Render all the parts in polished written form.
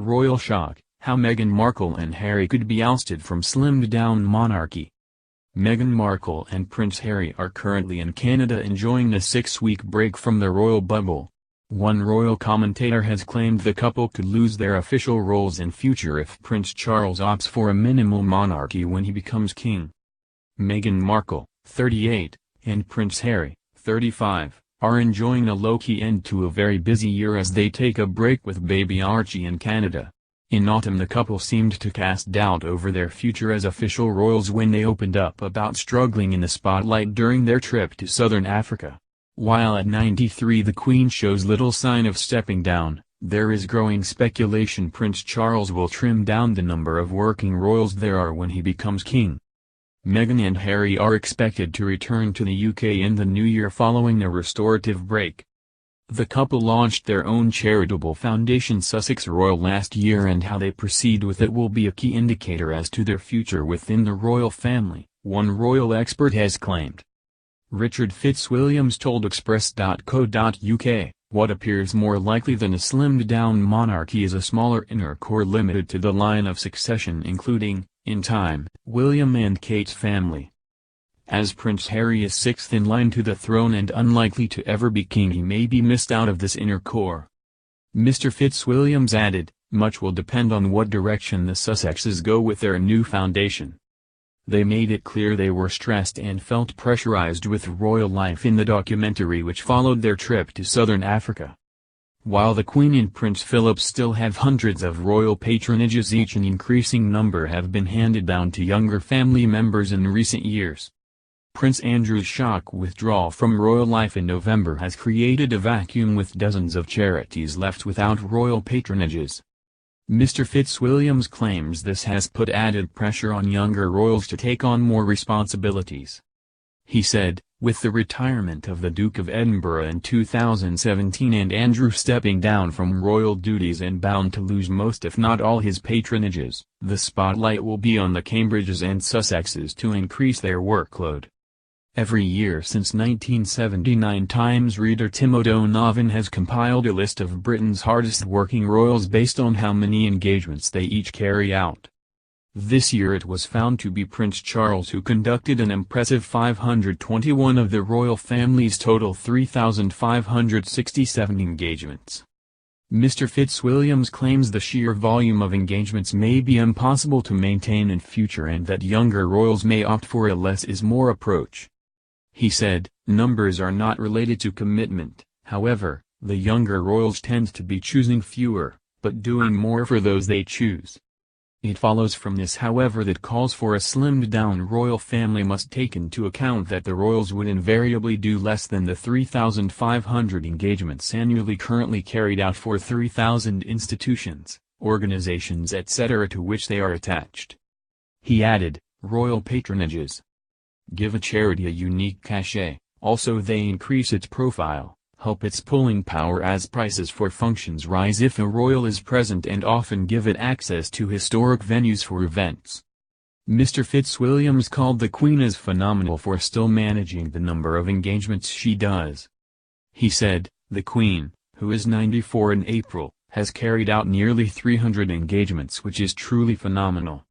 Royal shock, how Meghan Markle and Harry could be ousted from slimmed-down monarchy. Meghan Markle and Prince Harry are currently in Canada enjoying a 6-week break from the royal bubble. One royal commentator has claimed the couple could lose their official roles in future if Prince Charles opts for a minimal monarchy when he becomes king. Meghan Markle, 38, and Prince Harry, 35, are enjoying a low-key end to a very busy year as they take a break with baby Archie in Canada. In autumn the couple seemed to cast doubt over their future as official royals when they opened up about struggling in the spotlight during their trip to southern Africa. While at 93 the Queen shows little sign of stepping down, there is growing speculation Prince Charles will trim down the number of working royals there are when he becomes king. Meghan and Harry are expected to return to the UK in the new year following a restorative break. The couple launched their own charitable foundation Sussex Royal last year, and how they proceed with it will be a key indicator as to their future within the royal family, one royal expert has claimed. Richard Fitzwilliams told Express.co.uk, "What appears more likely than a slimmed-down monarchy is a smaller inner core limited to the line of succession including, in time, William and Kate's family. As Prince Harry is sixth in line to the throne and unlikely to ever be king, he may be missed out of this inner core." Mr. Fitzwilliams added, "Much will depend on what direction the Sussexes go with their new foundation." They made it clear they were stressed and felt pressurized with royal life in the documentary which followed their trip to southern Africa. While the Queen and Prince Philip still have hundreds of royal patronages each, an increasing number have been handed down to younger family members in recent years. Prince Andrew's shock withdrawal from royal life in November has created a vacuum with dozens of charities left without royal patronages. Mr. Fitzwilliams claims this has put added pressure on younger royals to take on more responsibilities. He said, "With the retirement of the Duke of Edinburgh in 2017 and Andrew stepping down from royal duties and bound to lose most if not all his patronages, the spotlight will be on the Cambridges and Sussexes to increase their workload." Every year since 1979 Times reader Tim O'Donovan has compiled a list of Britain's hardest working royals based on how many engagements they each carry out. This year it was found to be Prince Charles who conducted an impressive 521 of the royal family's total 3,567 engagements. Mr. Fitzwilliams claims the sheer volume of engagements may be impossible to maintain in future and that younger royals may opt for a less is more approach. He said, "Numbers are not related to commitment, however, the younger royals tend to be choosing fewer, but doing more for those they choose." It follows from this however that calls for a slimmed-down royal family must take into account that the royals would invariably do less than the 3,500 engagements annually currently carried out for 3,000 institutions, organizations etc. to which they are attached. He added, "Royal patronages give a charity a unique cachet, also they increase its profile, help its pulling power as prices for functions rise if a royal is present and often give it access to historic venues for events." Mr. Fitzwilliams called the Queen as phenomenal for still managing the number of engagements she does. He said, "The Queen, who is 94 in April, has carried out nearly 300 engagements which is truly phenomenal.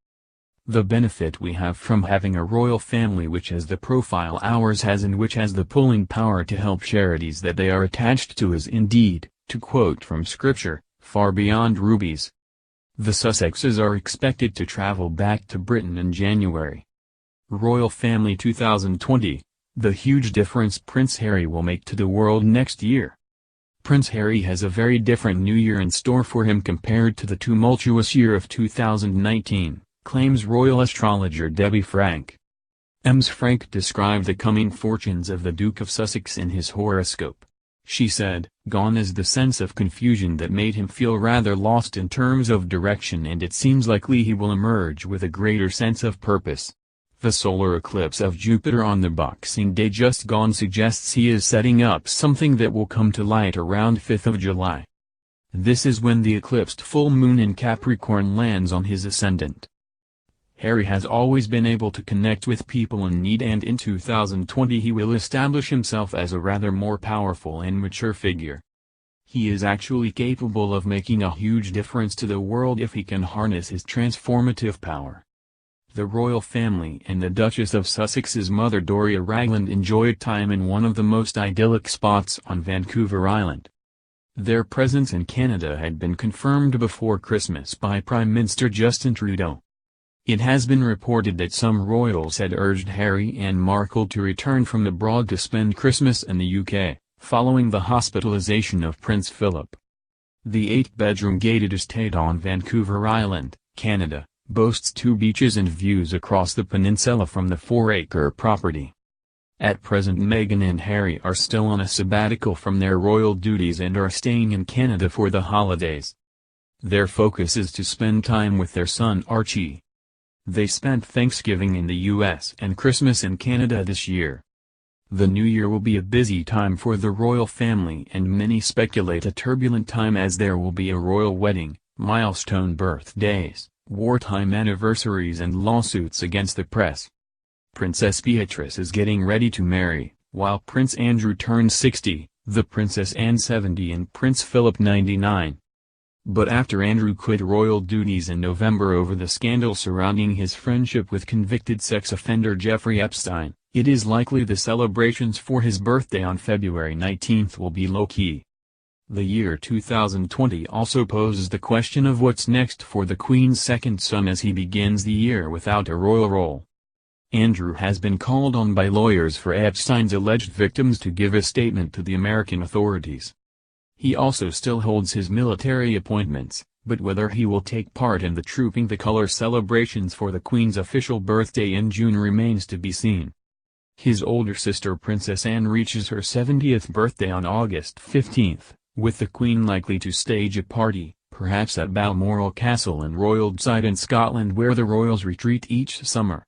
The benefit we have from having a royal family which has the profile ours has and which has the pulling power to help charities that they are attached to is indeed, to quote from scripture, far beyond rubies." The Sussexes are expected to travel back to Britain in January. Royal Family 2020, the huge difference Prince Harry will make to the world next year. Prince Harry has a very different new year in store for him compared to the tumultuous year of 2019. Claims royal astrologer Debbie Frank. Ms. Frank described the coming fortunes of the Duke of Sussex in his horoscope. She said, "Gone is the sense of confusion that made him feel rather lost in terms of direction, and it seems likely he will emerge with a greater sense of purpose." The solar eclipse of Jupiter on the Boxing Day just gone suggests he is setting up something that will come to light around 5th of July. This is when the eclipsed full moon in Capricorn lands on his ascendant. Harry has always been able to connect with people in need, and in 2020 he will establish himself as a rather more powerful and mature figure. He is actually capable of making a huge difference to the world if he can harness his transformative power. The royal family and the Duchess of Sussex's mother Doria Ragland enjoyed time in one of the most idyllic spots on Vancouver Island. Their presence in Canada had been confirmed before Christmas by Prime Minister Justin Trudeau. It has been reported that some royals had urged Harry and Markle to return from abroad to spend Christmas in the UK, following the hospitalization of Prince Philip. The 8-bedroom gated estate on Vancouver Island, Canada, boasts 2 beaches and views across the peninsula from the 4-acre property. At present Meghan and Harry are still on a sabbatical from their royal duties and are staying in Canada for the holidays. Their focus is to spend time with their son Archie. They spent Thanksgiving in the US and Christmas in Canada this year. The new year will be a busy time for the royal family, and many speculate a turbulent time as there will be a royal wedding, milestone birthdays, wartime anniversaries and lawsuits against the press. Princess Beatrice is getting ready to marry, while Prince Andrew turns 60, the Princess Anne 70 and Prince Philip 99. But after Andrew quit royal duties in November over the scandal surrounding his friendship with convicted sex offender Jeffrey Epstein, it is likely the celebrations for his birthday on February 19 will be low-key. The year 2020 also poses the question of what's next for the Queen's second son as he begins the year without a royal role. Andrew has been called on by lawyers for Epstein's alleged victims to give a statement to the American authorities. He also still holds his military appointments, but whether he will take part in the Trooping the Colour celebrations for the Queen's official birthday in June remains to be seen. His older sister Princess Anne reaches her 70th birthday on August 15, with the Queen likely to stage a party, perhaps at Balmoral Castle in Royalside in Scotland where the royals retreat each summer.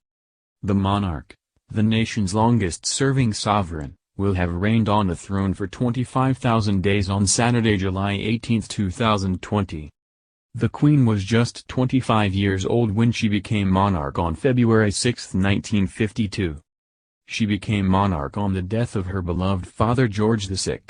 The monarch, the nation's longest-serving sovereign, will have reigned on the throne for 25,000 days on Saturday, July 18, 2020. The Queen was just 25 years old when she became monarch on February 6, 1952. She became monarch on the death of her beloved father George VI.